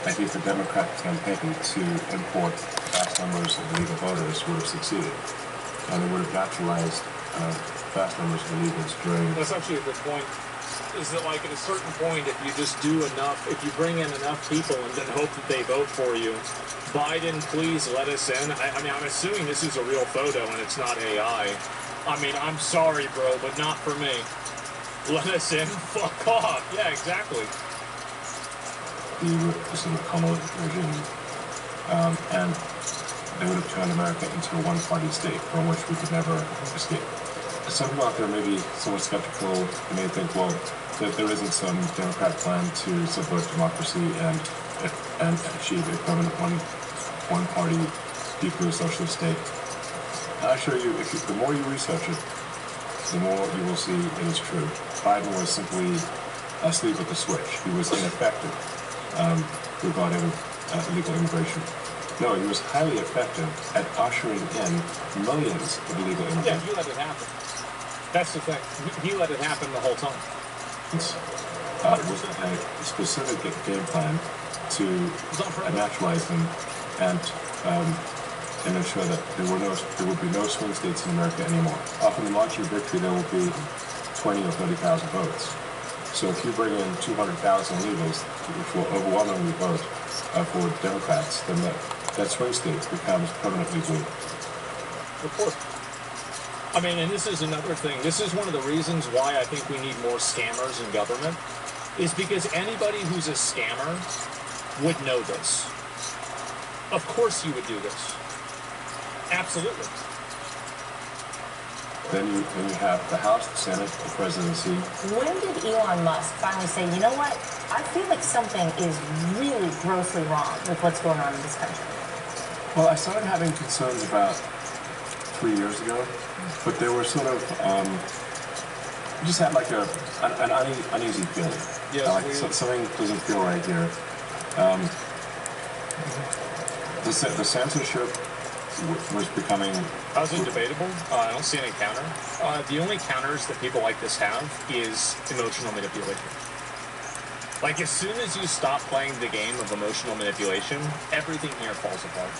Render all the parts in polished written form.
I think the Democrat campaign to import vast numbers of illegal voters would have succeeded, and it would have naturalized vast numbers of illegals during... That's actually a good point. Is that like at a certain point, if you just do enough, if you bring in enough people and then hope that they vote for you, Biden, please let us in. I mean, I'm assuming this is a real photo and it's not AI. I mean, I'm sorry, bro, but not for me. Let us in. Fuck off. Yeah, exactly. The sort of Kamala regime, and they would have turned America into a one-party state from which we could never escape. Some people out there may be somewhat skeptical and may think, well, that there isn't some Democrat plan to subvert democracy and achieve a permanent one-party, deeply socialist state. I assure you, the more you research it, the more you will see it is true. Biden was simply asleep at the switch. He was ineffective regarding illegal immigration. No, he was highly effective at ushering in millions of illegal immigrants. Yeah, he let it happen. That's the thing. He let it happen the whole time. It was a specific game plan to naturalize them and ensure that there would be no swing states in America anymore. Often the march of victory, there will be 20 or 30,000 votes. So if you bring in 200,000 illegals, which will overwhelmingly vote for Democrats, then that swing state becomes permanently blue. Of course. I mean, and this is another thing. This is one of the reasons why I think we need more scammers in government, is because anybody who's a scammer would know this. Of course you would do this. Absolutely. Then you have the House, the Senate, the presidency. When did Elon Musk finally say, you know what, I feel like something is really grossly wrong with what's going on in this country? Well, I started having concerns about 3 years ago, but they were sort of, just had like an uneasy feeling. Yes, like something doesn't feel right here. The censorship was becoming... How's it debatable? I don't see any counter. The only counters that people like this have is emotional manipulation. Like, as soon as you stop playing the game of emotional manipulation, everything here falls apart.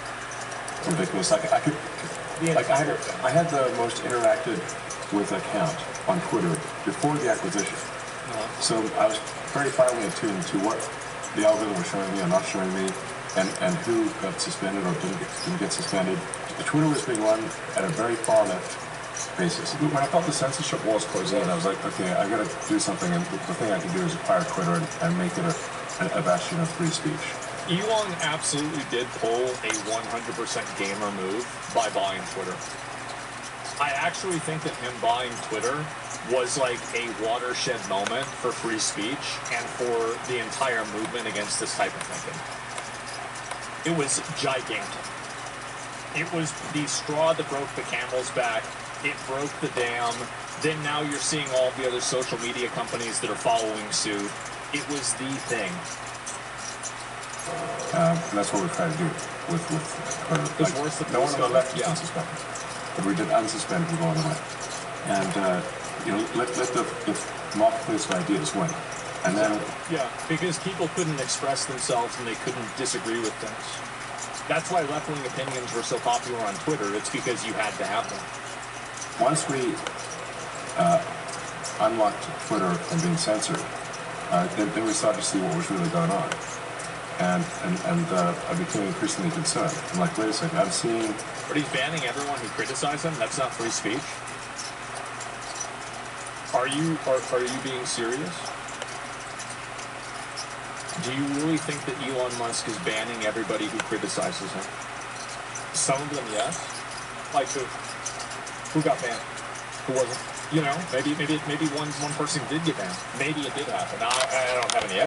Ridiculous. I had the most interacted with account on Twitter before the acquisition. So I was very finely attuned to what the algorithm was showing me or not showing me, and who got suspended or didn't get suspended. The Twitter was being run at a very far left basis. When I felt the censorship walls closing in, I was like, okay, I got to do something, and the thing I can do is acquire Twitter and make it a bastion of free speech. Elon absolutely did pull a 100% gamer move by buying Twitter. I actually think that him buying Twitter was like a watershed moment for free speech and for the entire movement against this type of thinking. It was gigantic. It was the straw that broke the camel's back. It broke the dam. Then now you're seeing all the other social media companies that are following suit. It was the thing. That's what we're trying to do with Twitter. No one on the left is unsuspended, but we did unsuspend people on the right, and let the marketplace of ideas win, and then because people couldn't express themselves and they couldn't disagree with things. That's why left-wing opinions were so popular on Twitter. It's because you had to have them. Once we unlocked Twitter from being censored, then we started to see what was really going on. And I became increasingly concerned. I'm like, wait a second, I'm seeing... But he's banning everyone who criticizes him? That's not free speech? Are you being serious? Do you really think that Elon Musk is banning everybody who criticizes him? Some of them, yes. Like who? Who got banned? Who wasn't? You know, maybe one person did get banned. Maybe it did happen. I don't have any evidence.